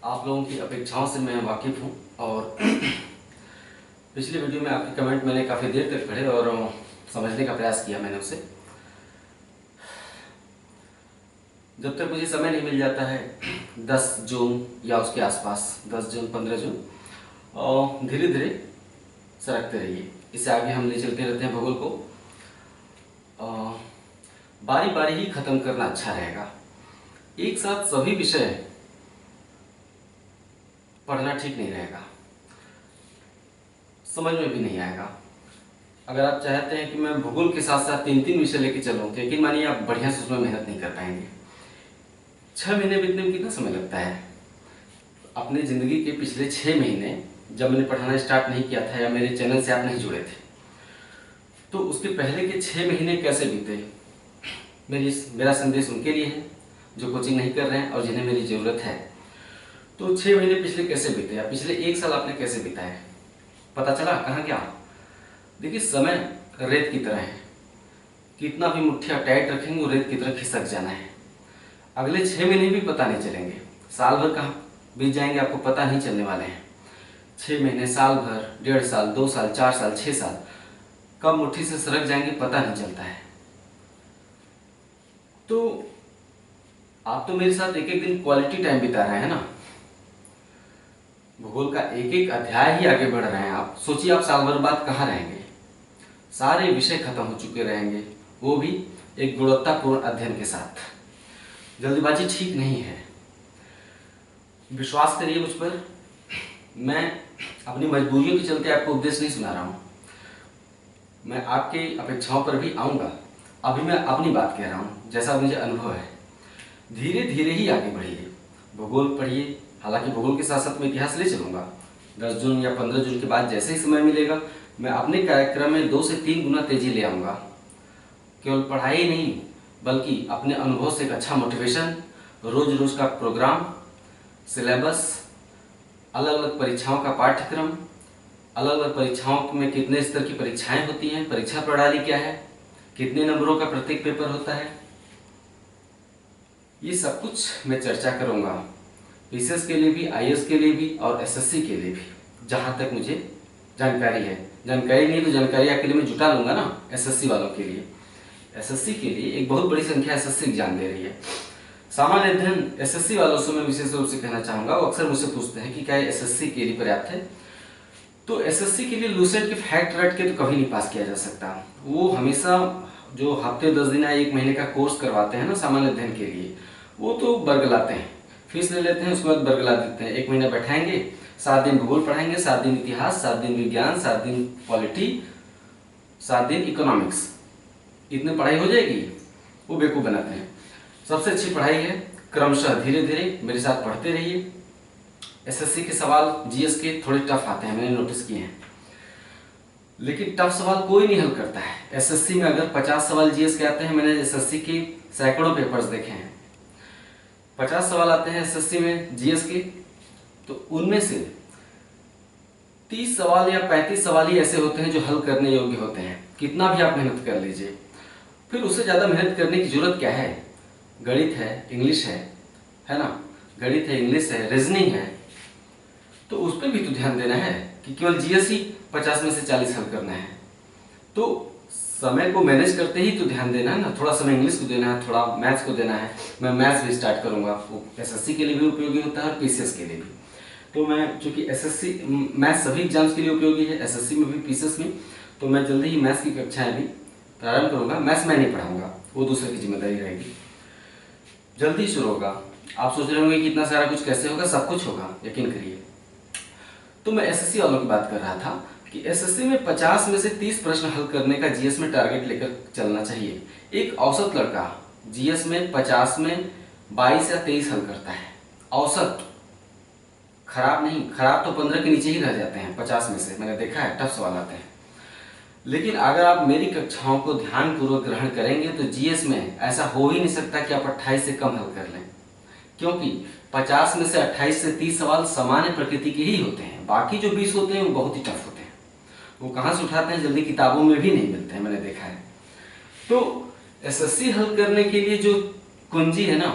आप लोगों की अपेक्षाओं से मैं वाकिफ़ हूँ और पिछले वीडियो में आपके कमेंट मैंने काफ़ी देर तक पढ़े और समझने का प्रयास किया मैंने उसे। जब तक मुझे समय नहीं मिल जाता है 10 जून या उसके आसपास 10 जून 15 जून और धीरे धीरे सरकते रहिए। इससे आगे हम ले चलते रहते हैं भूगोल को। बारी बारी ही ख़त्म करना अच्छा रहेगा। एक साथ सभी विषय पढ़ना ठीक नहीं रहेगा, समझ में भी नहीं आएगा। अगर आप चाहते हैं कि मैं भूगोल के साथ साथ 3-3 विषय लेके चलूँ तो यकीन मानिए आप बढ़िया से उसमें मेहनत नहीं कर पाएंगे। 6 महीने बीतने में कितना समय लगता है? अपनी ज़िंदगी के पिछले 6 महीने जब मैंने पढ़ाना स्टार्ट नहीं किया था या मेरे चैनल से आप नहीं जुड़े थे तो उसके पहले के 6 महीने कैसे बीते, मेरा संदेश उनके लिए है जो कोचिंग नहीं कर रहे हैं और जिन्हें मेरी ज़रूरत है। तो 6 महीने पिछले कैसे बीते या पिछले 1 साल आपने कैसे बिताए, पता चला कहाँ क्या? देखिए, समय रेत की तरह है, कितना भी मुट्ठिया टाइट रखेंगे वो रेत की तरह खिसक जाना है। अगले 6 महीने भी पता नहीं चलेंगे, साल भर कहाँ बीत जाएंगे आपको पता नहीं चलने वाले हैं। 6 महीने, साल भर, 1.5 साल, 2 साल, 4 साल, 6 साल कब मुट्ठी से सरक जाएंगे पता नहीं चलता है। तो आप तो मेरे साथ एक एक दिन क्वालिटी टाइम बिता रहे हैं ना, भूगोल का एक एक अध्याय ही आगे बढ़ रहे हैं। आप सोचिए आप साल भर बाद कहाँ रहेंगे, सारे विषय खत्म हो चुके रहेंगे, वो भी एक गुणवत्तापूर्ण अध्ययन के साथ। जल्दबाजी ठीक नहीं है, विश्वास करिए मुझ पर। मैं अपनी मजबूरियों के चलते आपको उपदेश नहीं सुना रहा हूँ, मैं आपके अपेक्षाओं पर भी आऊँगा। अभी मैं अपनी बात कह रहा हूँ जैसा मुझे अनुभव है। धीरे धीरे ही आगे बढ़िए, भूगोल पढ़िए। हालांकि भूगोल के साथ साथ मैं इतिहास ले चलूँगा। 10 जून या 15 जून के बाद जैसे ही समय मिलेगा मैं अपने कार्यक्रम में 2 से 3 गुना तेजी ले आऊँगा। केवल पढ़ाई नहीं बल्कि अपने अनुभव से एक अच्छा मोटिवेशन, रोज रोज का प्रोग्राम, सिलेबस, अलग अलग परीक्षाओं का पाठ्यक्रम, अलग अलग परीक्षाओं में कितने स्तर की परीक्षाएं होती हैं, परीक्षा प्रणाली क्या है, कितने नंबरों का प्रत्येक पेपर होता है, ये सब कुछ मैं चर्चा करूँगा। पीसीएस के लिए भी, आईएएस के लिए भी और एसएससी के लिए भी, जहाँ तक मुझे जानकारी है। जानकारी नहीं तो जानकारी आपके लिए मैं जुटा लूँगा ना। एसएससी वालों के लिए, एसएससी के लिए एक बहुत बड़ी संख्या एसएससी एग्जाम दे रही है। सामान्य अध्ययन एसएससी वालों से मैं विशेष रूप से कहना चाहूँगा, वो अक्सर मुझसे पूछते हैं कि क्या एसएससी के लिए पर्याप्त है। तो एसएससी के लिए लूसेंट के फैक्ट रट के तो कभी नहीं पास किया जा सकता। वो हमेशा जो हफ्ते 10 दिन या 1 महीने का कोर्स करवाते हैं ना सामान्य अध्ययन के लिए, वो तो बरगलाते हैं, फीस ले लेते हैं, उसके बाद बरगला देते हैं। 1 महीना बैठाएंगे, 7 दिन भूगोल पढ़ाएंगे, 7 दिन इतिहास, 7 दिन विज्ञान, 7 दिन पॉलिटी, 7 दिन इकोनॉमिक्स, इतनी पढ़ाई हो जाएगी। वो बेवकूफ़ बनाते हैं। सबसे अच्छी पढ़ाई है क्रमशः धीरे धीरे मेरे साथ पढ़ते रहिए। एसएससी के सवाल जीएस के थोड़े टफ आते हैं, मैंने नोटिस किए हैं, लेकिन टफ सवाल कोई नहीं हल करता है। एसएससी में अगर 50 सवाल जीएस के आते हैं, मैंने एसएससी के सैकड़ों पेपर्स देखे हैं, 50 सवाल आते हैं एसएससी में जीएस के, तो उनमें से 30 सवाल या 35 सवाल ही ऐसे होते हैं जो हल करने योग्य होते हैं। कितना भी आप मेहनत कर लीजिए, फिर उससे ज़्यादा मेहनत करने की जरूरत क्या है? गणित है, इंग्लिश है ना, गणित है, इंग्लिश है, रीजनिंग है, तो उस पर भी तो ध्यान देना है कि केवल जीएस ही 50 में से 40 हल करना है। तो समय को मैनेज करते ही तो ध्यान देना है ना, थोड़ा समय इंग्लिश को देना है, थोड़ा मैथ्स को देना है। मैं मैथ्स भी स्टार्ट करूंगा, वो एसएससी के लिए भी उपयोगी होता है और पीसीएस के लिए भी। तो मैं चूंकि एसएससी मैथ्स सभी एग्जाम्स के लिए उपयोगी है, एसएससी में भी पीसीएस में, तो मैं जल्दी ही मैथ्स की कक्षाएं भी प्रारंभ करूंगा। मैथ्स मैं नहीं पढ़ाऊंगा, वो दूसरे की जिम्मेदारी रहेगी, जल्दी शुरू होगा। आप सोच रहे होंगे कि इतना सारा कुछ कैसे होगा? सब कुछ होगा, यकीन करिए। तो मैं एसएससी वालों की बात कर रहा था कि एसएससी में 50 में से 30 प्रश्न हल करने का जीएस में टारगेट लेकर चलना चाहिए। एक औसत लड़का जीएस में 50 में 22 या 23 हल करता है, औसत, खराब नहीं। खराब तो 15 के नीचे ही रह जाते हैं 50 में से, मैंने देखा है, टफ सवाल आते हैं। लेकिन अगर आप मेरी कक्षाओं को ध्यानपूर्वक ग्रहण करेंगे तो जीएस में ऐसा हो ही नहीं सकता कि आप 28 से कम हल कर लें, क्योंकि 50 में से 28 से 30 सवाल सामान्य प्रकृति के ही होते हैं। बाकी जो 20 होते हैं वो बहुत ही टफ होते हैं, वो कहाँ से उठाते हैं, जल्दी किताबों में भी नहीं मिलते हैं, मैंने देखा है। तो एसएससी हल करने के लिए जो कुंजी है ना,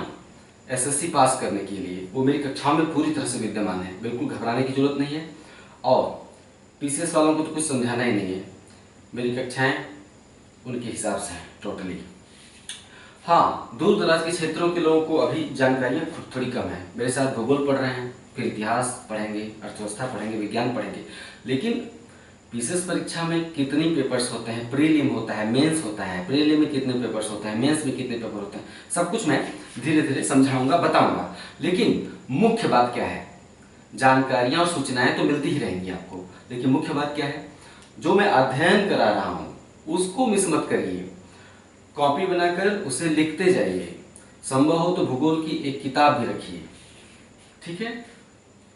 एसएससी पास करने के लिए वो मेरी कक्षाओं में पूरी तरह से विद्यमान है, बिल्कुल घबराने की जरूरत नहीं है। और पीसीएस वालों को तो कुछ समझाना ही नहीं है, मेरी कक्षाएं उनके हिसाब से हैं टोटली। हाँ, दूर दराज के क्षेत्रों के लोगों को अभी जानकारियाँ थोड़ी कम है। मेरे साथ भूगोल पढ़ रहे हैं, फिर इतिहास पढ़ेंगे, अर्थव्यवस्था पढ़ेंगे, विज्ञान पढ़ेंगे। लेकिन पीसीएस परीक्षा में कितनी पेपर्स होते हैं, प्रीलिम होता है, मेंस होता है, प्रीलिम में कितने पेपर्स होते हैं, मेंस में कितने पेपर होते हैं, सब कुछ मैं धीरे धीरे समझाऊंगा, बताऊंगा। लेकिन मुख्य बात क्या है, जानकारियां और सूचनाएं तो मिलती ही रहेंगी आपको, लेकिन मुख्य बात क्या है, जो मैं अध्ययन करा रहा हूं उसको मिस मत करिए। कॉपी बनाकर उसे लिखते जाइए। संभव हो तो भूगोल की एक किताब भी रखिए, ठीक है।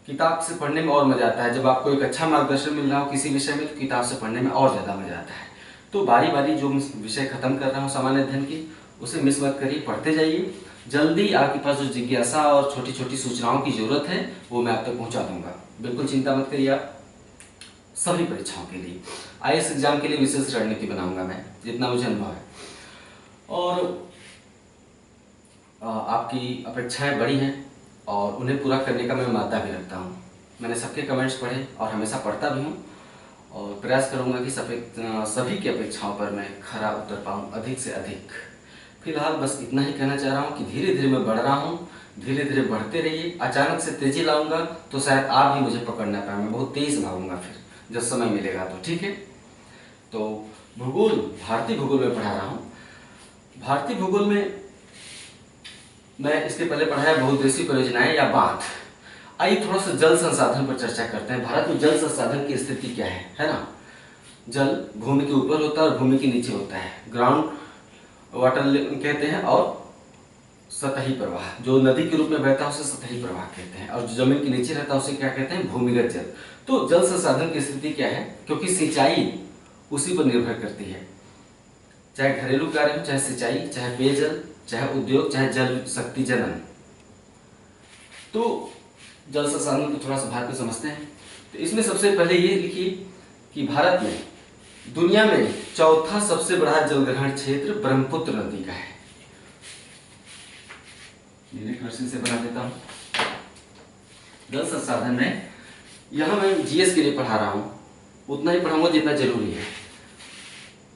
किताब से पढ़ने में और मजा आता है। जब आपको एक अच्छा मार्गदर्शन मिल रहा हो किसी विषय में, तो किताब से पढ़ने में और ज़्यादा मजा आता है। तो बारी बारी जो विषय खत्म कर रहा हूँ सामान्य अध्ययन की, उसे मिस मत करिए, पढ़ते जाइए। जल्दी आपके पास जो जिज्ञासा और छोटी छोटी सूचनाओं की जरूरत है वो मैं आप तक पहुँचा दूंगा। बिल्कुल चिंता मत करिए आप। सभी परीक्षाओं के लिए, आईएएस एग्जाम के लिए विशेष रणनीति बनाऊंगा मैं, जितना मुझे अनुभव है। और आपकी अपेक्षाएं बड़ी हैं और उन्हें पूरा करने का मैं मादा भी रखता हूँ। मैंने सबके कमेंट्स पढ़े और हमेशा पढ़ता भी हूँ, और प्रयास करूँगा कि सभी की अपेक्षाओं पर मैं खरा उतर पाऊँ अधिक से अधिक। फिलहाल बस इतना ही कहना चाह रहा हूँ कि धीरे धीरे मैं बढ़ रहा हूँ, धीरे धीरे बढ़ते रहिए। अचानक से तेजी लाऊंगा तो शायद आप भी मुझे पकड़ ना पाए, मैं बहुत तेज भागूंगा फिर जब समय मिलेगा तो, ठीक है। तो भूगोल, भारतीय भूगोल में पढ़ा रहा हूँ। भारतीय भूगोल में मैं इसके पहले पढ़ाया बहुउद्देशीय परियोजनाएं या बांध। आइए थोड़ा सा जल संसाधन पर चर्चा करते हैं। भारत में जल संसाधन की स्थिति क्या है ना। जल भूमि के ऊपर होता है और भूमि के नीचे होता है, ग्राउंड वाटर कहते हैं, और सतही प्रवाह, जो नदी के रूप में बहता है उसे सतही प्रवाह कहते हैं, और जो जमीन के नीचे रहता है उसे क्या कहते हैं, भूमिगत जल। तो जल संसाधन की स्थिति क्या है, क्योंकि सिंचाई उसी पर निर्भर करती है, चाहे घरेलू कार्य हो, चाहे सिंचाई, चाहे पेयजल, चाहे उद्योग, चाहे जल शक्ति जनन। तो जल संसाधन को थोड़ा सा भारत में समझते हैं। तो इसमें सबसे पहले ये लिखिए कि भारत में दुनिया में चौथा सबसे बड़ा जलग्रहण क्षेत्र ब्रह्मपुत्र नदी का है। वर्षन से बना देता हूं। जल संसाधन में यहां मैं जीएस के लिए पढ़ा रहा हूं, उतना ही पढ़ाऊंगा जितना जरूरी है।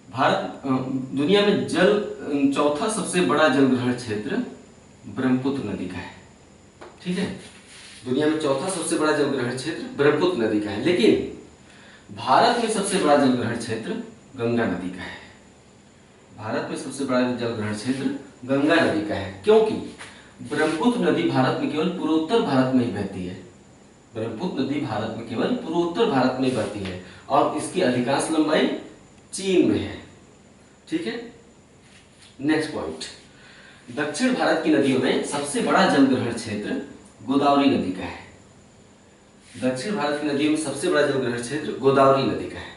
भारत दुनिया में चौथा सबसे बड़ा जलग्रहण क्षेत्र ब्रह्मपुत्र नदी का है, ठीक है। दुनिया में चौथा सबसे बड़ा जलग्रहण क्षेत्र ब्रह्मपुत्र नदी का है, लेकिन भारत में सबसे बड़ा जलग्रहण क्षेत्र गंगा नदी का है। भारत में सबसे बड़ा जलग्रहण क्षेत्र गंगा नदी का है, क्योंकि ब्रह्मपुत्र नदी भारत में केवल पूर्वोत्तर भारत में ही बहती है। ब्रह्मपुत्र नदी भारत में केवल पूर्वोत्तर भारत में बहती है और इसकी अधिकांश लंबाई चीन में है, ठीक है। नेक्स्ट पॉइंट, दक्षिण भारत की नदियों में सबसे बड़ा जलग्रहण क्षेत्र गोदावरी नदी का है। दक्षिण भारत की नदियों में सबसे बड़ा जलग्रहण क्षेत्र गोदावरी नदी का है।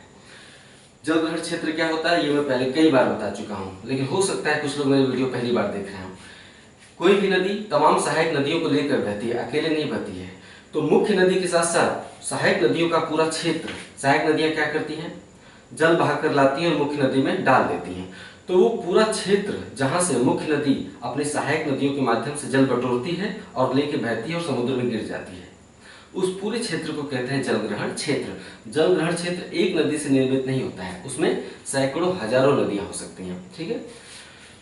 जलग्रहण क्षेत्र क्या होता है ये मैं पहले कई बार बता चुका हूं, लेकिन हो सकता है कुछ लोग मेरी वीडियो पहली बार देख रहे हो। कोई भी नदी तमाम सहायक नदियों को लेकर बहती है, अकेले नहीं बहती है। तो मुख्य नदी के साथ साथ सहायक नदियों का पूरा क्षेत्र, सहायक नदियां क्या करती हैं, जल बहाकर लाती हैं और मुख्य नदी में डाल देती हैं। तो वो पूरा क्षेत्र जहां से मुख्य नदी अपने सहायक नदियों के माध्यम से जल बटोरती है और लेके बहती है और समुद्र में गिर जाती है, उस पूरे क्षेत्र को कहते हैं जलग्रहण क्षेत्र। जलग्रहण क्षेत्र एक नदी से निर्मित नहीं होता है, उसमें सैकड़ों हजारों नदियां हो सकती हैं, ठीक है।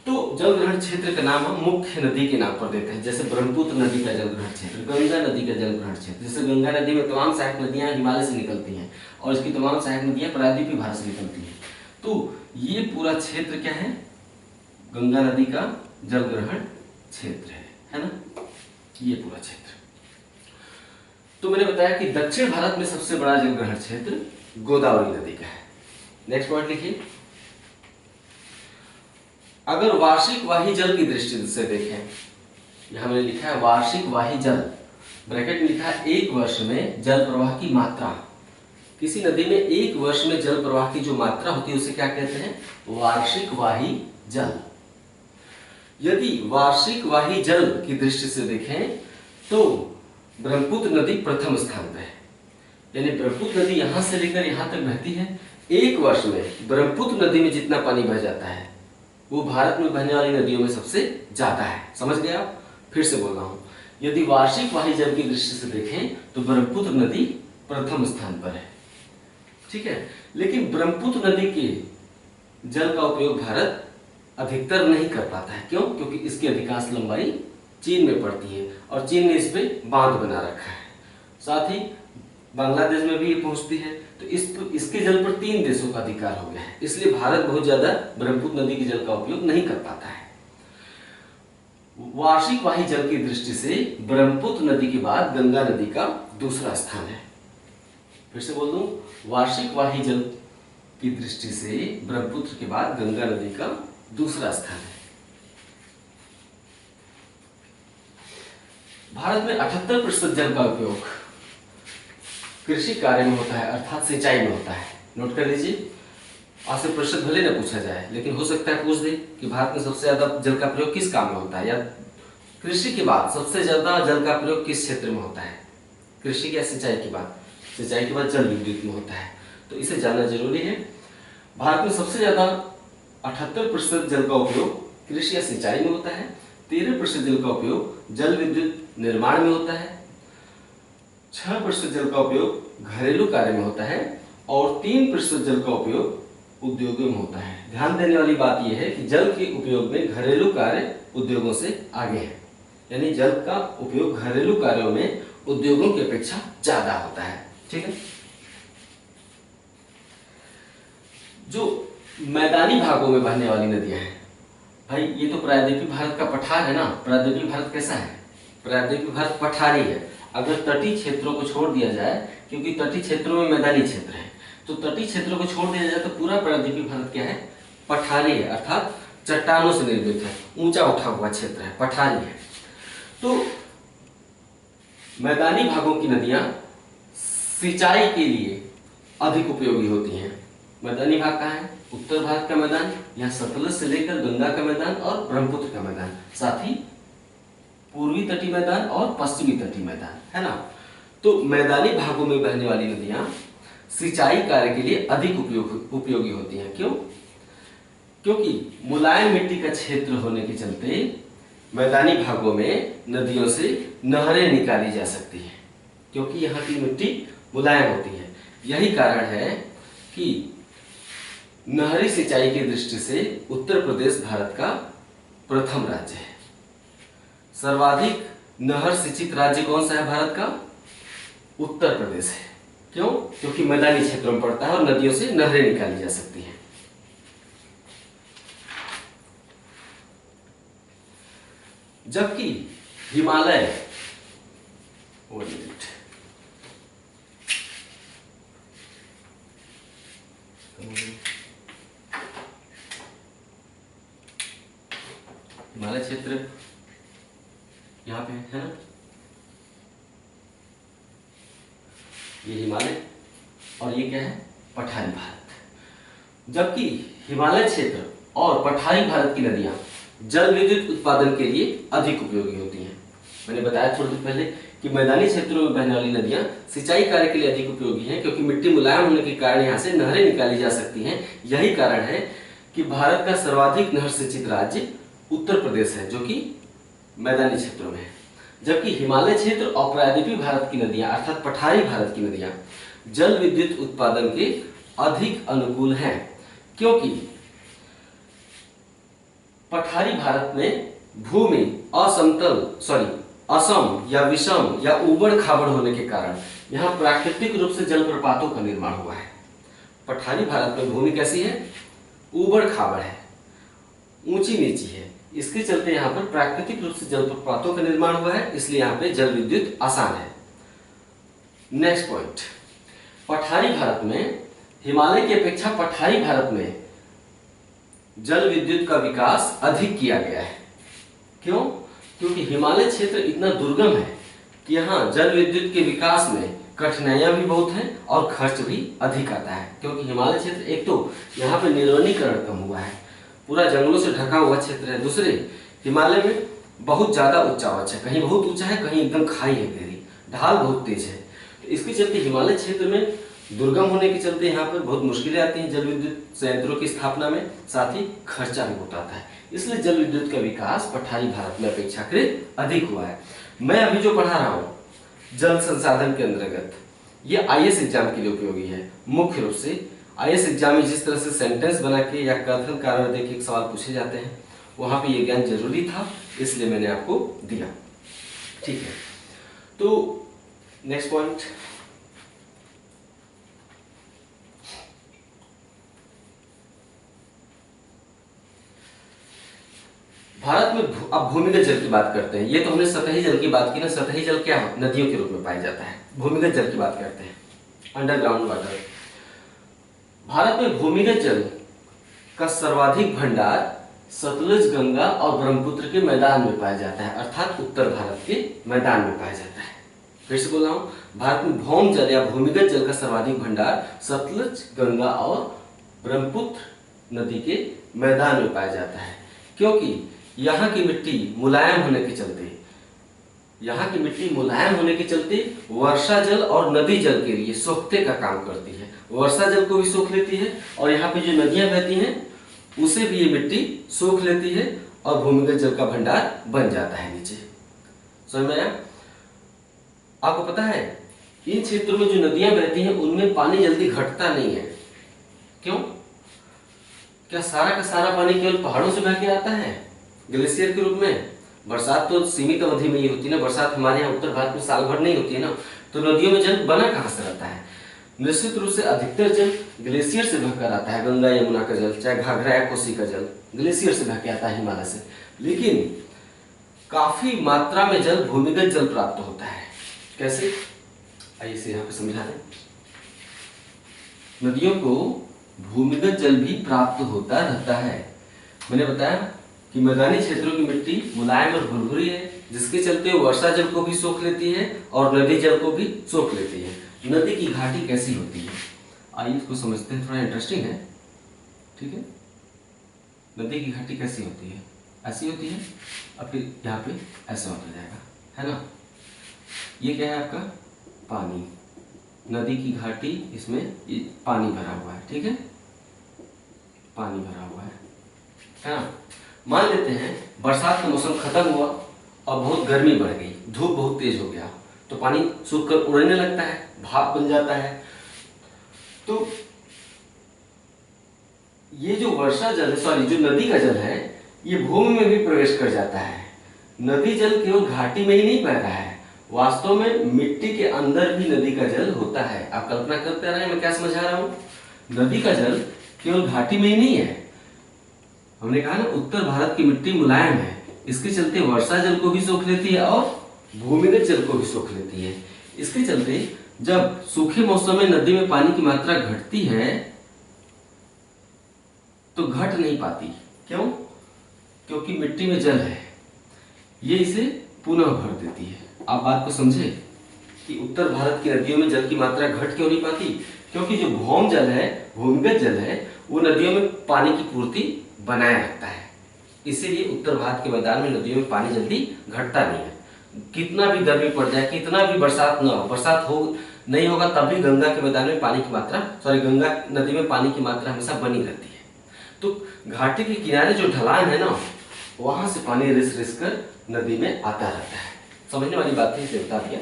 तो जलग्रहण क्षेत्र का नाम हम मुख्य नदी के नाम पर देते हैं, जैसे ब्रह्मपुत्र नदी का जलग्रहण क्षेत्र, गंगा नदी का जलग्रहण क्षेत्र। जैसे गंगा नदी में तमाम सहायक नदियां हिमालय से निकलती हैं और इसकी तमाम सहायक नदियां प्रायद्वीपीय भारत से निकलती हैं। तो ये पूरा क्षेत्र क्या है, गंगा नदी का जलग्रहण क्षेत्र है ना, ये पूरा क्षेत्र। तो मैंने बताया कि दक्षिण भारत में सबसे बड़ा जलग्रहण क्षेत्र गोदावरी नदी का है। नेक्स्ट पॉइंट लिखिए, अगर वार्षिक वाही जल की दृष्टि से देखें, यहां मैंने लिखा है वार्षिक वाही जल, ब्रैकेट में लिखा है एक वर्ष में जल प्रवाह की मात्रा। किसी नदी में एक वर्ष में जल प्रवाह की जो मात्रा होती है उसे क्या कहते हैं, वार्षिक वाही जल। यदि वार्षिक वाही जल की दृष्टि से देखें तो ब्रह्मपुत्र नदी प्रथम स्थान पर है, यानी ब्रह्मपुत्र नदी यहां से लेकर यहां तक बहती है। एक वर्ष में ब्रह्मपुत्र नदी में जितना पानी बह जाता है वो भारत में बहने वाली नदियों में सबसे ज्यादा है, समझ गए आप। फिर से बोल रहा हूँ, यदि वार्षिक वाही जल की दृष्टि से देखें तो ब्रह्मपुत्र नदी प्रथम स्थान पर है, ठीक है। लेकिन ब्रह्मपुत्र नदी के जल का उपयोग भारत अधिकतर नहीं कर पाता है। क्यों? क्योंकि इसकी अधिकांश लंबाई चीन में पड़ती है और चीन ने इस पे बांध बना रखा है। साथ ही बांग्लादेश में भी ये पहुंचती है, तो इसके जल पर 3 देशों का अधिकार हो गया है। इसलिए भारत बहुत ज्यादा ब्रह्मपुत्र नदी के जल का उपयोग नहीं कर पाता है। वार्षिक वाही जल की दृष्टि से ब्रह्मपुत्र नदी के बाद गंगा नदी का दूसरा स्थान है। फिर से बोल दूं, वार्षिक वाही जल की दृष्टि से ब्रह्मपुत्र के बाद गंगा नदी का दूसरा स्थान है। भारत में 78% जल का उपयोग कृषि कार्य में होता है, अर्थात सिंचाई में होता है। नोट कर लीजिए, आपसे प्रश्न भले न पूछा जाए, लेकिन हो सकता है पूछ दे कि भारत में सबसे ज्यादा जल का प्रयोग किस काम में होता है, या कृषि के बाद सबसे ज्यादा जल का प्रयोग किस क्षेत्र में होता है। कृषि या सिंचाई के बाद, सिंचाई के बाद जल विद्युत में होता है, तो इसे जानना जरूरी है। भारत में सबसे ज्यादा 78% जल का उपयोग कृषि या सिंचाई में होता है, 13% जल का उपयोग जल विद्युत निर्माण में होता है, 6% जल का उपयोग घरेलू कार्य में होता है और 3% जल का उपयोग उद्योगों में होता है। ध्यान देने वाली बात यह है कि जल के उपयोग में घरेलू कार्य उद्योगों से आगे है, यानी जल का उपयोग घरेलू कार्यों में उद्योगों की अपेक्षा ज्यादा होता है, ठीक है। जो मैदानी भागों में बहने वाली नदियां हैं, भाई ये तो प्रायद्वीपीय भारत का पठार है ना। प्रायद्वीपीय भारत कैसा है? प्रायद्वीपीय भारत पठारी है। अगर तटीय क्षेत्रों को छोड़ दिया जाए, क्योंकि तटीय क्षेत्रों में मैदानी क्षेत्र है, तो तटीय क्षेत्रों को छोड़ दिया जाए तो पूरा प्रायद्वीपीय भारत क्या है? पठारी है, अर्थात चट्टानों से निर्मित है, ऊंचा उठा हुआ क्षेत्र है, पठारी है। तो मैदानी भागों की नदियां सिंचाई के लिए अधिक उपयोगी होती हैं। मैदानी भाग कहाँ है? उत्तर भारत का मैदान, यहाँ सतलज से लेकर गंगा का मैदान और ब्रह्मपुत्र का मैदान, साथ ही पूर्वी तटीय मैदान और पश्चिमी तटीय मैदान, है ना। तो मैदानी भागों में बहने वाली नदियां सिंचाई कार्य के लिए अधिक उपयोगी होती हैं। क्यों? क्योंकि मुलायम मिट्टी का क्षेत्र होने के चलते मैदानी भागों में नदियों से नहरें निकाली जा सकती हैं, क्योंकि यहाँ की मिट्टी मुलायम होती है। यही कारण है कि नहरी सिंचाई की दृष्टि से उत्तर प्रदेश भारत का प्रथम राज्य है। सर्वाधिक नहर सिंचित राज्य कौन सा है भारत का? उत्तर प्रदेश है। क्यों? क्योंकि मैदानी क्षेत्रों में पड़ता है और नदियों से नहरें निकाली जा सकती हैं। जबकि हिमालय, हिमालय क्षेत्र यहाँ पे है ना, ये हिमालय और ये क्या है? पठारी भारत। जबकि हिमालय क्षेत्र और पठारी भारत की नदियां जल विद्युत उत्पादन के लिए अधिक उपयोगी होती हैं। मैंने बताया थोड़ी देर पहले कि मैदानी क्षेत्रों में बहने वाली नदियां सिंचाई कार्य के लिए अधिक उपयोगी हैं, क्योंकि मिट्टी मुलायम होने के कारण यहाँ से नहरें निकाली जा सकती हैं। यही कारण है कि भारत का सर्वाधिक नहर सिंचित राज्य उत्तर प्रदेश है, जो कि मैदानी क्षेत्रों में है। जबकि हिमालय क्षेत्र और प्रायद्वीपीय भारत की नदियां, अर्थात पठारी भारत की नदियां जल विद्युत उत्पादन के अधिक अनुकूल हैं, क्योंकि पठारी भारत में भूमि असम या विषम या उबड़ खाबड़ होने के कारण यहाँ प्राकृतिक रूप से जलप्रपातों का निर्माण हुआ है। पठारी भारत में भूमि कैसी है? उबड़ खाबड़ है, ऊंची नीची है, इसके चलते यहाँ पर प्राकृतिक रूप से जलप्रपातों का निर्माण हुआ है, इसलिए यहाँ पे जल विद्युत आसान है। नेक्स्ट पॉइंट, पठारी भारत में, हिमालय की अपेक्षा पठारी भारत में जल विद्युत का विकास अधिक किया गया है। क्यों? क्योंकि हिमालय क्षेत्र इतना दुर्गम है कि यहाँ जल विद्युत के विकास में कठिनाइयां भी बहुत हैं और खर्च भी अधिक आता है। क्योंकि हिमालय क्षेत्र, एक तो यहाँ पे निर्वनीकरण कम हुआ है, पूरा जंगलों से ढका हुआ क्षेत्र है। दूसरे, हिमालय में बहुत ज्यादा उच्चावच है, कहीं बहुत ऊंचा है, कहीं एकदम खाई है, गहरी ढाल बहुत तेज है। तो इसके चलते हिमालय क्षेत्र में दुर्गम होने के चलते यहाँ पर बहुत मुश्किलें आती हैं जल विद्युत संयंत्रों की स्थापना में, साथ ही खर्चा भी बहुत आता है। इसलिए जल विद्युत का विकास पठारी भारत में अपेक्षाकृत अधिक हुआ है। मैं अभी जो पढ़ा रहा हूँ जल संसाधन के अंतर्गत, ये आईएएस एग्जाम के लिए उपयोगी है। मुख्य रूप से आईएएस एग्जाम में जिस तरह से सेंटेंस बना के या कथन कारण दे के एक सवाल पूछे जाते हैं, वहां पे ये ज्ञान जरूरी था, इसलिए मैंने आपको दिया। ठीक है, तो नेक्स्ट पॉइंट, भारत में अब भूमिगत जल की बात करते हैं। ये तो हमने सतही जल की बात की ना, सतही जल क्या नदियों के रूप में पाया जाता है। भूमिगत जल की बात करते हैं, अंडरग्राउंड वाटर। भारत में भूमिगत जल का सर्वाधिक भंडार सतलुज, गंगा और ब्रह्मपुत्र के मैदान में पाया जाता है, अर्थात उत्तर भारत के मैदान में पाया जाता है। फिर से बोल रहा हूँ, भारत में भौम जल या भूमिगत जल का सर्वाधिक भंडार सतलुज, गंगा और ब्रह्मपुत्र नदी के मैदान में पाया जाता है, क्योंकि यहाँ की मिट्टी मुलायम होने के चलते वर्षा जल और नदी जल के लिए सोखते का काम करती है। वर्षा जल को भी सोख लेती है और यहाँ पे जो नदियां बहती हैं उसे भी ये मिट्टी सोख लेती है और भूमिगत जल का भंडार बन जाता है नीचे। समझ में आया? आपको पता है इन क्षेत्रों में जो नदियां बहती हैं उनमें पानी जल्दी घटता नहीं है। क्यों? क्या सारा का सारा पानी केवल पहाड़ों से बह के आता है ग्लेशियर के रूप में? बरसात तो सीमित अवधि में ही होती है ना, बरसात हमारे यहाँ उत्तर भारत में साल भर नहीं होती है ना, तो नदियों में जल बना कहाँ से रहता है? निश्चित रूप से अधिकतर जल ग्लेशियर से बहकर आता है। गंगा यमुना का जल, चाहे घाघरा या कोसी का जल ग्लेशियर से बह के आता है, हिमालय से। लेकिन काफी मात्रा में जल भूमिगत जल प्राप्त होता है। कैसे? आइए इसे यहाँ पे समझा दें। नदियों को भूमिगत जल भी प्राप्त होता रहता है। मैंने बताया कि मैदानी क्षेत्रों की मिट्टी मुलायम और भुरभुरी है, जिसके चलते वर्षा जल को भी सोख लेती है और नदी जल को भी सोख लेती है। नदी की घाटी कैसी होती है, आइए इसको समझते हैं, थोड़ा इंटरेस्टिंग है। ठीक है, नदी की घाटी कैसी होती है? ऐसी होती है और फिर यहाँ पे ऐसा होता जाएगा, है ना। ये क्या है आपका पानी, नदी की घाटी, इसमें ये पानी भरा हुआ है। ठीक है, पानी भरा हुआ है ना। मान लेते हैं बरसात का मौसम खत्म हुआ और बहुत गर्मी बढ़ गई, धूप बहुत तेज हो गया, तो पानी सूख कर उड़ने लगता है, भाप बन जाता है। तो ये जो वर्षा जल है, जो नदी का जल है, ये भूमि में भी प्रवेश कर जाता है। नदी जल केवल घाटी में ही नहीं बह रहा है, वास्तव में मिट्टी के अंदर भी नदी का जल होता है। आप कल्पना करते रहे मैं क्या समझा रहा हूं। नदी का जल केवल घाटी में ही नहीं है। हमने कहा ना उत्तर भारत की मिट्टी मुलायम है, इसके चलते वर्षा जल को भी सोख लेती है और भूमिगत जल को भी सोख लेती है। इसके चलते जब सूखे मौसम में नदी में पानी की मात्रा घटती है तो घट नहीं पाती। क्यों? क्योंकि मिट्टी में जल है, ये इसे पुनः भर देती है। आप बात को समझे कि उत्तर भारत की नदियों में जल की मात्रा घट क्यों नहीं पाती? क्योंकि जो भौम जल है, भूमिगत जल है, वो नदियों में पानी की पूर्ति बनाए रखता है। इसीलिए उत्तर भारत के मैदान में नदियों में पानी जल्दी घटता नहीं है। कितना भी गर्मी पड़ जाए, कितना भी बरसात न हो, बरसात हो नहीं होगा तब भी गंगा के मैदान में पानी की मात्रा, गंगा नदी में पानी की मात्रा हमेशा बनी रहती है। तो घाटी के किनारे जो ढलान है ना, वहां से पानी रिस रिस कर नदी में आता रहता है। समझने वाली बात है, इसे बता दिया।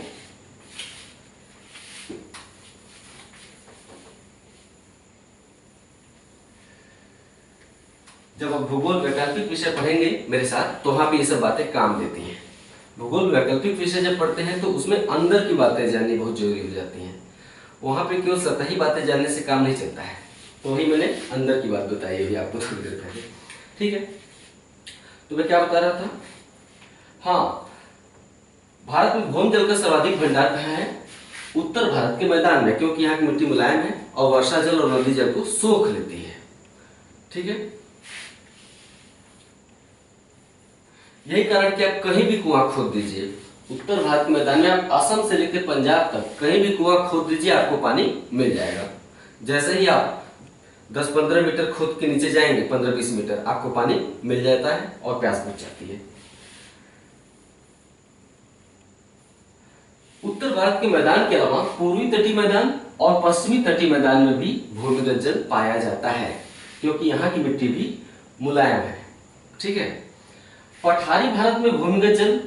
जब आप भूगोल वैकल्पिक विषय पढ़ेंगे मेरे साथ, तो वहां पे ये सब बातें काम देती हैं। भूगोल वैकल्पिक विषय जब पढ़ते हैं तो उसमें अंदर की बातें जाननी बहुत जरूरी हो जाती हैं। वहां पे केवल सतही बातें जानने से काम नहीं चलता है। तो वही मैंने अंदर की बात बताई अभी आपको थोड़ी देर पहले। ठीक है, तो मैं क्या बता रहा था? हाँ, भारत में भौम जल का सर्वाधिक भंडार कहाँ है? उत्तर भारत के मैदान में, क्योंकि यहाँ की मिट्टी मुलायम है और वर्षा जल और नदी जल को सोख लेती है। ठीक है, यही कारण कि आप कहीं भी कुआं खोद दीजिए उत्तर भारत के मैदान में, आप असम से लेकर पंजाब तक कहीं भी कुआं खोद दीजिए, आपको पानी मिल जाएगा। जैसे ही आप 10-15 मीटर खोद के नीचे जाएंगे, 15-20 मीटर, आपको पानी मिल जाता है और प्यास बुझ जाती है। उत्तर भारत के मैदान के अलावा पूर्वी तटीय मैदान और पश्चिमी तटीय मैदान में भी भूमिगत जल पाया जाता है क्योंकि यहाँ की मिट्टी भी मुलायम है। ठीक है। पठारी भारत में भूमिगत जल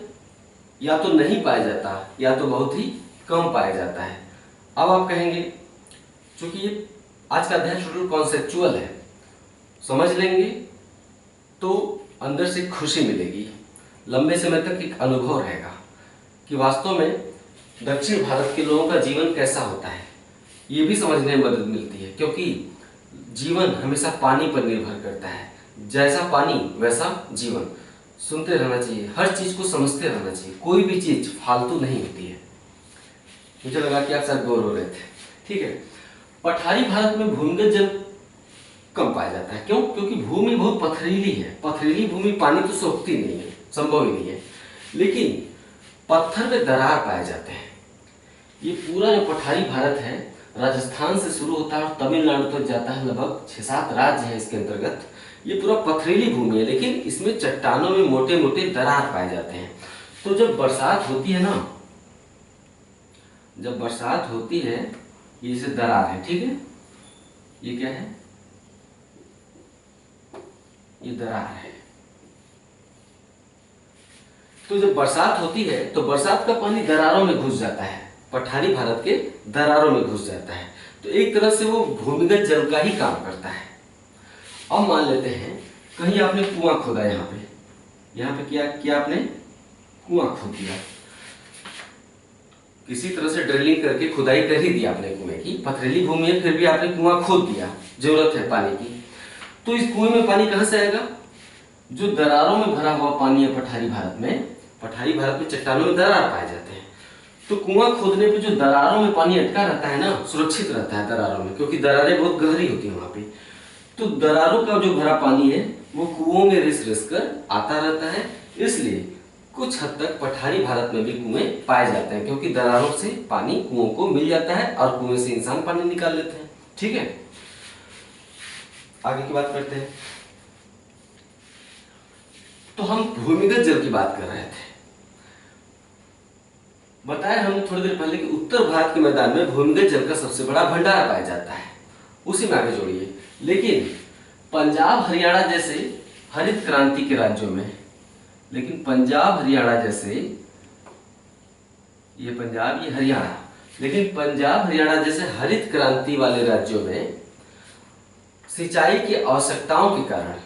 या तो नहीं पाया जाता या तो बहुत ही कम पाया जाता है। अब आप कहेंगे चूंकि ये आज का अध्याय टोटल कॉन्सेप्चुअल है, समझ लेंगे तो अंदर से खुशी मिलेगी, लंबे समय तक एक अनुभव रहेगा कि वास्तव में दक्षिण भारत के लोगों का जीवन कैसा होता है। ये भी समझने में मदद मिलती है क्योंकि जीवन हमेशा पानी पर निर्भर करता है। जैसा पानी वैसा जीवन। सुनते रहना चाहिए, हर चीज को समझते रहना चाहिए, कोई भी चीज फालतू नहीं होती है। मुझे लगा कि आप शायद बोर हो रहे थे। ठीक है। पठारी भारत में भूमिगत जल कम पाया जाता है। क्यों? क्योंकि भूमि बहुत पथरीली है। पथरीली भूमि पानी तो सोखती नहीं है, संभव ही नहीं है, लेकिन पत्थर में दरार पाए जाते हैं। ये पूरा जो पठारी भारत है राजस्थान से शुरू होता है और तमिलनाडु तक जाता है, लगभग 6-7 राज्य है इसके अंतर्गत। ये पूरा पथरीली भूमि है लेकिन इसमें चट्टानों में मोटे मोटे दरार पाए जाते हैं। तो जब बरसात होती है ना, जब बरसात होती है, ये जैसे दरार है, ठीक है, ये क्या है, ये दरार है। तो जब बरसात होती है तो बरसात का पानी दरारों में घुस जाता है, पठारी भारत के दरारों में घुस जाता है। तो एक तरह से वो भूमिगत जल का ही काम करता है। अब मान लेते हैं कहीं आपने कुआं खोदा, यहाँ पे क्या आपने कुआं खोद दिया, किसी तरह से ड्रिलिंग करके खुदाई कर ही दिया आपने कुएं की, पथरीली भूमि है फिर भी आपने कुआं खोद दिया, जरूरत है पानी की। तो इस कुएं में पानी कहां से आएगा? जो दरारों में भरा हुआ पानी है पठारी भारत में चट्टानों में दरार पाए जाते हैं। तो कुआं खोदने पे जो दरारों में पानी अटका रहता है ना, सुरक्षित रहता है दरारों में, क्योंकि दरारें बहुत गहरी होती है वहां पे। तो दरारों का जो भरा पानी है वो कुओं में रिस रिस कर आता रहता है। इसलिए कुछ हद तक पठारी भारत में भी कुएं पाए जाते हैं क्योंकि दरारों से पानी कुओं को मिल जाता है और कुएं से इंसान पानी निकाल लेते हैं। ठीक है, आगे की बात करते हैं। तो हम भूमिगत जल की बात कर रहे थे। बताया हमने थोड़ी देर पहले कि उत्तर भारत के मैदान में भूमिगत जल का सबसे बड़ा भंडार पाया जाता है, उसी में आगे जोड़िए। लेकिन पंजाब हरियाणा जैसे हरित क्रांति के राज्यों में, लेकिन पंजाब हरियाणा जैसे, ये पंजाब ये हरियाणा, लेकिन पंजाब हरियाणा जैसे हरित क्रांति वाले राज्यों में सिंचाई की आवश्यकताओं के कारण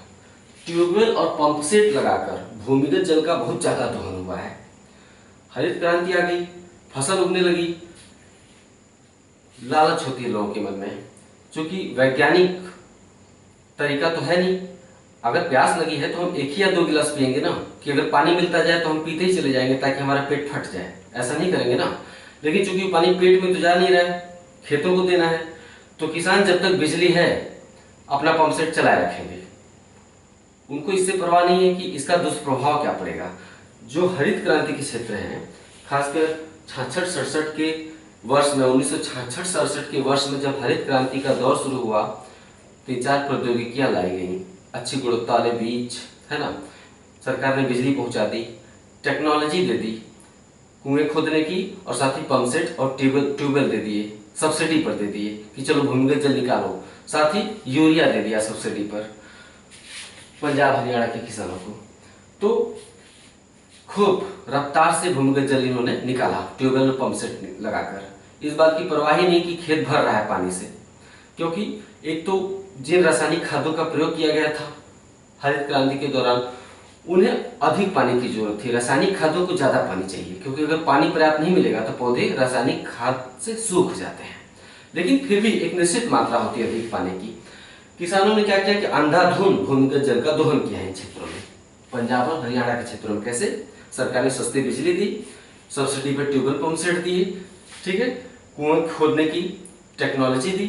ट्यूबवेल और पंप सेट लगाकर भूमिगत जल का बहुत ज्यादा दोहन हुआ है। हरित क्रांति आ गई, फसल उगने लगी, लालच होती है लोगों के मन में, क्योंकि वैज्ञानिक तरीका तो है नहीं। अगर प्यास लगी है तो हम 1 या 2 गिलास पियेंगे ना, कि अगर पानी मिलता जाए तो हम पीते ही चले जाएंगे ताकि हमारा पेट फट जाए, ऐसा नहीं करेंगे ना। लेकिन चूंकि पानी पेट में तो जा नहीं रहा है, खेतों को देना है, तो किसान जब तक बिजली है अपना पंप सेट चलाए रखेंगे। उनको इससे परवाह नहीं है कि इसका दुष्प्रभाव क्या पड़ेगा। जो हरित क्रांति के क्षेत्र हैं, खासकर 66-67 के वर्ष में, 1966-67 के वर्ष में जब हरित क्रांति का दौर शुरू हुआ, 3-4 प्रौद्योगिकियां लाई गई, अच्छी गुणवत्ता वाले बीज, है ना, सरकार ने बिजली पहुंचा दी, टेक्नोलॉजी दे दी कुएं खोदने की, और साथ ही पंप सेट और ट्यूबवेल दे दिए, सब्सिडी पर दे दिए कि चलो भूमिगत जल निकालो, साथ ही यूरिया दे दिया सब्सिडी पर पंजाब हरियाणा के किसानों को। तो खूब रफ्तार से भूमिगत जल इन्होंने निकाला ट्यूबवेल और पंप सेट लगाकर। इस बात की परवाह ही नहीं कि खेत भर रहा है पानी से, क्योंकि एक तो जिन रासायनिक खादों का प्रयोग किया गया था हरित क्रांति के दौरान, उन्हें अधिक पानी की जरूरत थी। रासायनिक खादों को ज्यादा पानी चाहिए, क्योंकि अगर पानी पर्याप्त नहीं मिलेगा तो पौधे रासायनिक खाद से सूख जाते हैं। लेकिन फिर भी एक निश्चित मात्रा होती है अधिक पानी की। किसानों ने क्या किया कि अंधाधुंध भूमिगत जल का दोहन किया है इन क्षेत्रों में, पंजाब और हरियाणा के क्षेत्रों में। कैसे? सरकार ने सस्ती बिजली दी, सब्सिडी पर ट्यूबवेल पंप सेट दिए, ठीक है, कुएं खोदने की टेक्नोलॉजी दी,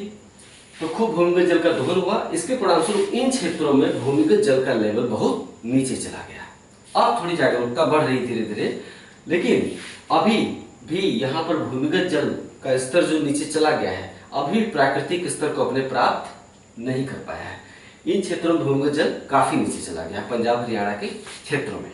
तो खूब भूमिगत जल का दोहन हुआ। इसके परिणामस्वरूप इन क्षेत्रों में भूमिगत जल का लेवल बहुत नीचे चला गया। अब थोड़ी जागरूकता बढ़ रही धीरे धीरे, लेकिन अभी भी यहाँ पर भूमिगत जल का स्तर जो नीचे चला गया है, अभी प्राकृतिक स्तर को अपने प्राप्त नहीं कर पाया है। इन क्षेत्रों में भूमिगत जल काफी नीचे चला गया, पंजाब हरियाणा के क्षेत्रों में।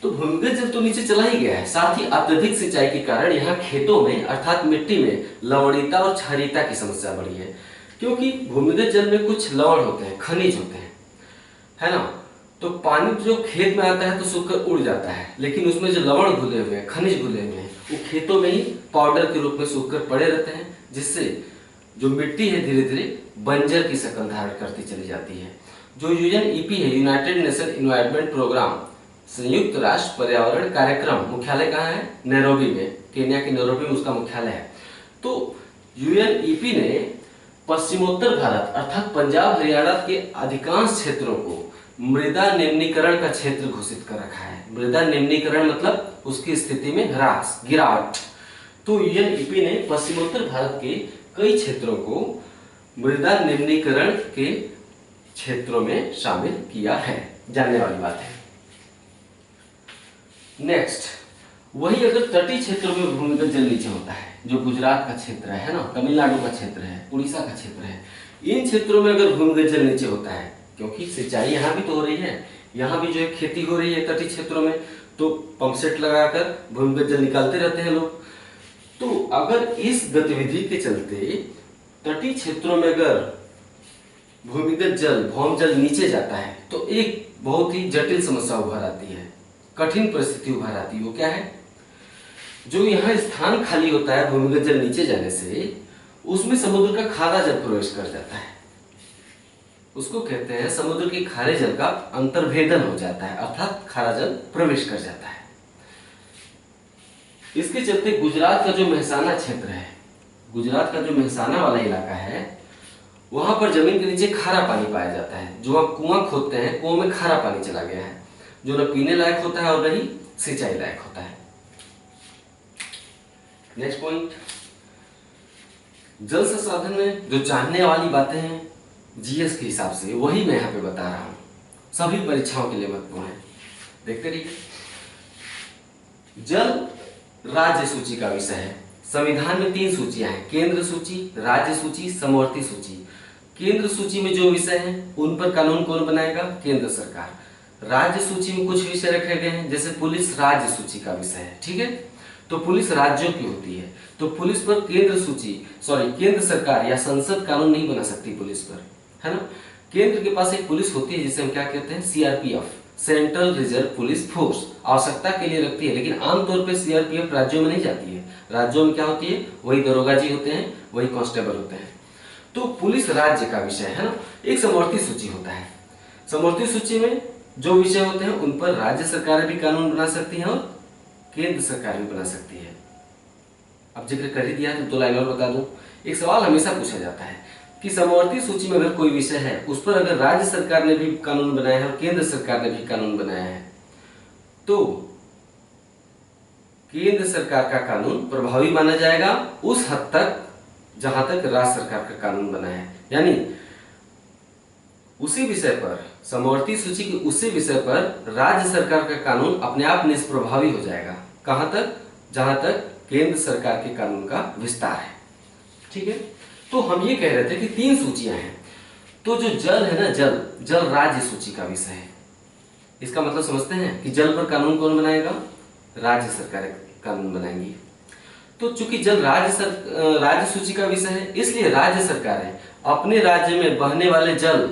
तो भूमिगत जल तो नीचे चला ही गया है, साथ ही अत्यधिक सिंचाई के कारण यहाँ खेतों में अर्थात मिट्टी में लवणीयता और क्षारीयता की समस्या बढ़ी है, क्योंकि भूमिगत जल में कुछ लवण होते हैं, खनिज होते हैं, है ना। तो पानी जो खेत में आता है तो सूखकर उड़ जाता है, लेकिन उसमें जो लवण घुले हुए हैं, खनिज घुले हुए हैं, वो खेतों में ही पाउडर के रूप में सूखकर पड़े रहते हैं, जिससे जो मिट्टी है धीरे धीरे बंजर की शक्ल धारण करती चली जाती है। जो यूएनईपी है, यूनाइटेड नेशन एनवायरनमेंट प्रोग्राम, संयुक्त राष्ट्र पर्यावरण कार्यक्रम, मुख्यालय कहाँ है? नैरोबी में, केन्या के नैरोबी में उसका मुख्यालय है। तो यूएनईपी ने पश्चिमोत्तर भारत अर्थात पंजाब हरियाणा के अधिकांश क्षेत्रों को मृदा निम्नीकरण का क्षेत्र घोषित कर रखा है। मृदा निम्नीकरण मतलब उसकी स्थिति में ह्रास, गिरावट। तो यूएनईपी ने पश्चिमोत्तर भारत के कई क्षेत्रों को मृदा निम्नीकरण के क्षेत्रों में शामिल किया है, जानने वाली बात है। नेक्स्ट, वही अगर तटीय क्षेत्रों में भूमिगत जल नीचे होता है, जो गुजरात का क्षेत्र है ना, तमिलनाडु का क्षेत्र है, उड़ीसा का क्षेत्र है, इन क्षेत्रों में अगर भूमिगत जल नीचे होता है, क्योंकि सिंचाई यहाँ भी तो हो रही है, यहाँ भी जो है खेती हो रही है तटीय क्षेत्रों में, तो पंप सेट लगाकर भूमिगत जल निकालते रहते हैं लोग। तो अगर इस गतिविधि के चलते तटीय क्षेत्रों में अगर भूमिगत जल, भौम जल नीचे जाता है, तो एक बहुत ही जटिल समस्या उभर आती है, कठिन परिस्थिति उभर आती है। वो क्या है? जो यहाँ स्थान खाली होता है भूमिगत जल नीचे जाने से, उसमें समुद्र का खारा जल प्रवेश कर जाता है। उसको कहते हैं समुद्र के खारे जल का अंतर्भेदन हो जाता है, अर्थात खारा जल प्रवेश कर जाता है। इसके चलते गुजरात का जो मेहसाना क्षेत्र है, गुजरात का जो मेहसाना वाला इलाका है, वहां पर जमीन के नीचे खारा पानी पाया जाता है। जो आप कुआं खोदते हैं, कुआं में खारा पानी चला गया है, जो न पीने लायक होता है और न ही सिंचाई लायक होता है। नेक्स्ट पॉइंट, जल संसाधन में जो जानने वाली बातें हैं जीएस के हिसाब से, वही मैं यहाँ पे बता रहा हूँ, सभी परीक्षाओं के लिए महत्वपूर्ण है, देखते रहिए। जल राज्य सूची का विषय है। संविधान में 3 सूचियां हैं, केंद्र सूची, राज्य सूची, समवर्ती सूची। केंद्र सूची में जो विषय हैं उन पर कानून कौन बनाएगा? केंद्र सरकार। राज्य सूची में कुछ विषय रखे गए हैं, जैसे पुलिस राज्य सूची का विषय है, ठीक है। तो पुलिस राज्यों की होती है, तो पुलिस पर केंद्र सरकार या संसद कानून नहीं बना सकती पुलिस पर, है ना। केंद्र के पास एक पुलिस होती है जिसे हम क्या कहते हैं? CRPF, central reserve police force, आवश्यकता के लिए रखती है, लेकिन आमतौर पर सीआरपीएफ राज्यों में नहीं जाती है। राज्यों में क्या होती है? वही दरोगा जी होते हैं, वही कांस्टेबल होते हैं। तो पुलिस राज्य का विषय है ना। एक समवर्ती सूची होता है, समवर्ती सूची में जो विषय होते हैं उन पर राज्य सरकारें भी कानून बना सकती हैं और केंद्र सरकार भी बना सकती है। अब जिक्र कर ही दिया तो 2 लाइन और बता दूं। एक सवाल हमेशा पूछा जाता है कि समवर्ती सूची में अगर कोई विषय है, उस पर अगर राज्य सरकार ने भी कानून बनाया है और केंद्र सरकार ने भी कानून बनाया है, तो केंद्र सरकार का कानून प्रभावी माना जाएगा उस हद तक जहां तक राज्य सरकार का कानून बना है। यानी उसी विषय पर, समवर्ती सूची के उसी विषय पर राज्य सरकार का कानून अपने आप निष्प्रभावी हो जाएगा। कहां तक? जहां तक केंद्र सरकार के कानून का विस्तार है, ठीक है। तो हम ये कह रहे थे कि 3 सूचियां हैं। तो जो जल है ना, जल राज्य सूची का विषय है। इसका मतलब समझते हैं कि जल पर कानून कौन बनाएगा? राज्य सरकार कानून बनाएंगी। तो चूंकि जल राज्य सूची का विषय है, इसलिए राज्य सरकारें अपने राज्य में बहने वाले जल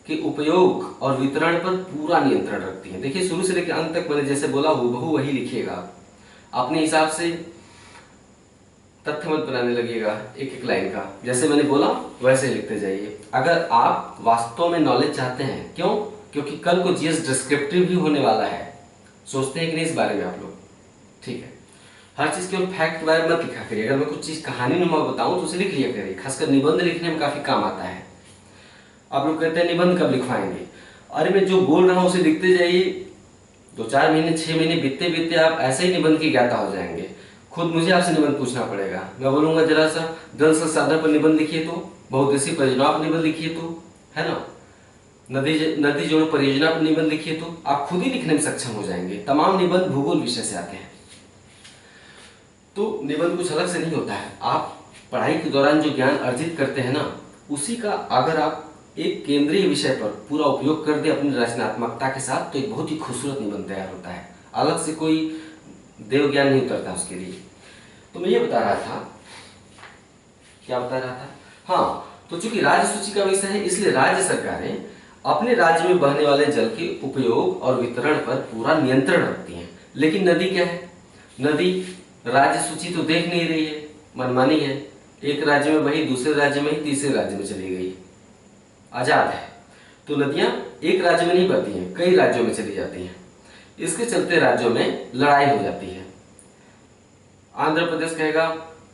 के उपयोग और वितरण पर पूरा नियंत्रण रखती हैं। देखिए, शुरू से लेकर अंत तक मैंने जैसे बोला हूबहू वही लिखिएगा, अपने हिसाब से तथ्य मत बनाने लगिएगा एक एक लाइन का। जैसे मैंने बोला वैसे ही लिखते जाइए, अगर आप वास्तव में नॉलेज चाहते हैं। क्यों? क्योंकि कल को जीएस डिस्क्रिप्टिव भी होने वाला है। सोचते हैं कि नहीं इस बारे में आप लोग? ठीक है, हर चीज केवल फैक्ट के बारे में मत लिखा करिए। अगर मैं कुछ चीज कहानी नुमा बताऊं तो उसे लिख लिया करिए, खासकर निबंध लिखने में काफी काम आता है। आप लोग कहते हैं निबंध कब लिखवाएंगे? अरे मैं जो बोल रहा हूं उसे लिखते जाइए, 2-4 महीने 6 महीने बीतते बीतते आप ऐसे ही निबंध की ज्ञाता हो जाएंगे। खुद मुझे आपसे निबंध पूछना पड़ेगा, मैं बोलूंगा जरा सा जल संसाधन पर निबंध लिखिए, तो बहुउद्देशीय परियोजना पर निबंध लिखिए, तो है ना, नदी जोड़ परियोजना पर निबंध लिखिए, तो आप खुद ही लिखने में सक्षम हो जाएंगे। तमाम निबंध भूगोल विषय से आते हैं। तो निबंध कुछ अलग से नहीं होता है। आप पढ़ाई के दौरान जो ज्ञान अर्जित करते हैं ना, उसी का अगर आप एक केंद्रीय विषय पर पूरा उपयोग कर दे अपनी रचनात्मकता के साथ, तो एक बहुत ही खूबसूरत निबंध तैयार होता है। अलग से कोई देव ज्ञान नहीं उतरता उसके लिए। तो मैं ये बता रहा था, क्या बता रहा था, हाँ, तो चूंकि राज्य सूची का विषय है इसलिए राज्य सरकारें अपने राज्य में बहने वाले जल के उपयोग और वितरण पर पूरा नियंत्रण रखती हैं। लेकिन नदी क्या है, नदी राज्य सूची तो देख नहीं रही है, मनमानी है, एक राज्य में बही दूसरे राज्य में ही तीसरे राज्य में चली गई, आजाद है। तो नदियां एक राज्य में नहीं बहती हैं, कई राज्यों में चली जाती हैं। इसके चलते राज्यों में लड़ाई हो जाती है। आंध्र प्रदेश कहेगा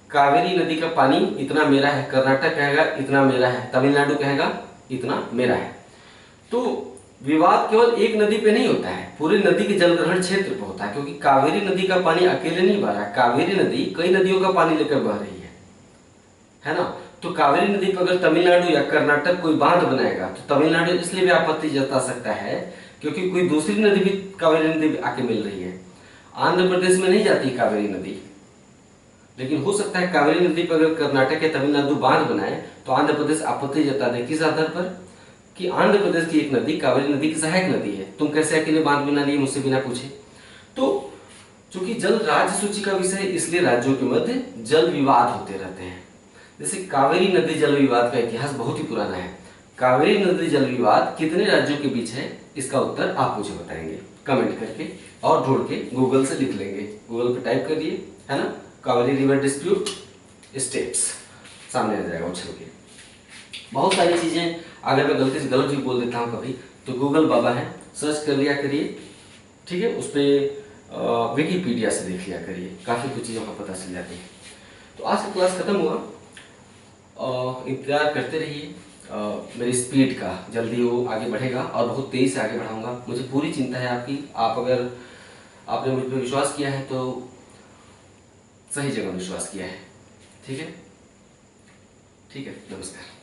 कावेरी नदी का पानी इतना मेरा है, कर्नाटक कहेगा इतना मेरा है, तमिलनाडु कहेगा इतना मेरा है। तो विवाद केवल एक नदी पे नहीं होता है, पूरे नदी के जलग्रहण क्षेत्र पे होता है, क्योंकि कावेरी नदी का पानी अकेले नहीं बह रहा है, कावेरी नदी कई नदियों का पानी लेकर बह रही है ना। तो कावेरी नदी पर अगर तमिलनाडु या कर्नाटक कोई बांध बनाएगा तो तमिलनाडु इसलिए भी आपत्ति जता सकता है क्योंकि कोई दूसरी नदी भी कावेरी नदी आके मिल रही है। आंध्र प्रदेश में नहीं जाती कावेरी नदी, लेकिन हो सकता है कावेरी नदी पर अगर कर्नाटक या तमिलनाडु बांध बनाए तो आंध्र प्रदेश आपत्ति जता दे, किस आधार पर कि आंध्र प्रदेश की एक नदी कावेरी नदी की सहायक नदी है, तुम कैसे अकेले बांध बना लिए मुझसे बिना पूछे। तो चूंकि जल राज्य सूची का विषय है इसलिए राज्यों के मध्य जल विवाद होते रहते हैं। जैसे कावेरी नदी जल विवाद का इतिहास बहुत ही पुराना है। कावेरी नदी जल विवाद कितने राज्यों के बीच है, इसका उत्तर आप मुझे बताएंगे कमेंट करके, और ढूंढ के गूगल से लिख लेंगे, गूगल पे टाइप करिए, है ना, कावेरी रिवर डिस्प्यूट स्टेट्स, सामने आ जाएगा उछल के। बहुत सारी चीजें अगर मैं गलती से गलत भी बोल देता हूँ कभी तो गूगल बाबा है, सर्च कर लिया करिए, ठीक है, उस पर विकीपीडिया से देख लिया करिए, काफ़ी कुछ चीज़ों का पता चल जाती है। तो आज का क्लास खत्म हुआ, इंतजार करते रहिए मेरी स्पीड का, जल्दी वो आगे बढ़ेगा और बहुत तेज़ी से आगे बढ़ाऊंगा। मुझे पूरी चिंता है आपकी, आप अगर आपने मुझ पर विश्वास किया है तो सही जगह विश्वास किया है। ठीक है, ठीक है, नमस्कार।